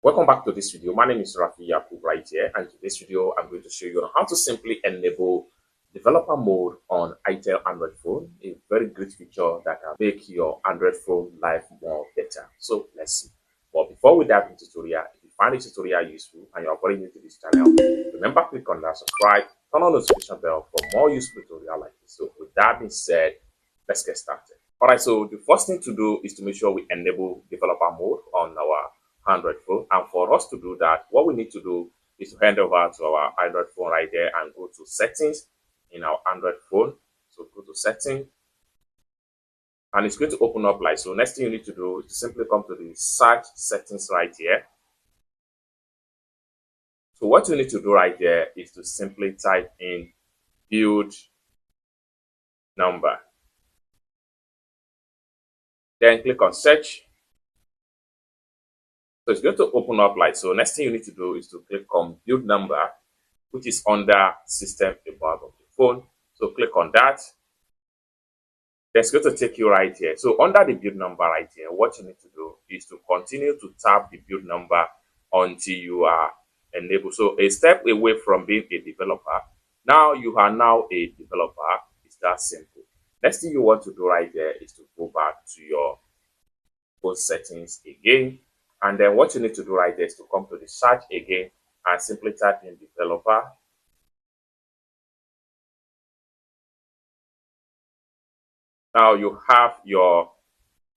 Welcome back to this video. My name is Rafi Yakub right here, and in this video I'm going to show you how to simply enable developer mode on Itel Android phone, a very great feature that can make your Android phone life more better. So let's see. But before we dive into the tutorial, if you find this tutorial useful and you are very new to this channel, remember click on that subscribe, turn on the notification bell for more useful tutorial like this. So with that being said, let's get started. Alright, so the first thing to do is to make sure we enable developer mode on our Android phone. And for us to do that, what we need to do is to hand over to our Android phone right there and go to settings in our Android phone. So go to settings and it's going to open up like so. Next thing you need to do is to simply come to the search settings right here. So what you need to do right there is to simply type in build number. Then click on search. So it's going to open up like so. Next thing you need to do is to click on build number, which is under system above of the phone. So click on that. That's going to take you right here. So under the build number right here, what you need to do is to continue to tap the build number until you are enabled. So a step away from being a developer. Now you are now a developer. It's that simple. Next thing you want to do right there is to go back to your phone settings again. And then what you need to do right there is to come to the search again and simply type in developer. Now you have your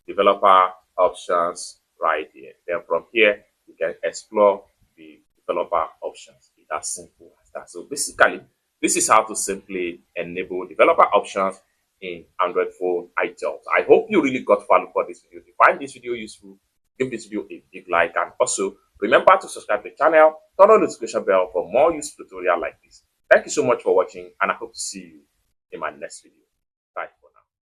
developer options right here. Then from here, you can explore the developer options. It's as simple as that. So basically, this is how to simply enable developer options in Android phone Itel. I hope you really got value for this video. If you find this video useful, give this video a big like, and also remember to subscribe to the channel, turn on the notification bell for more useful tutorial like this. Thank you so much for watching, and I hope to see you in my next video.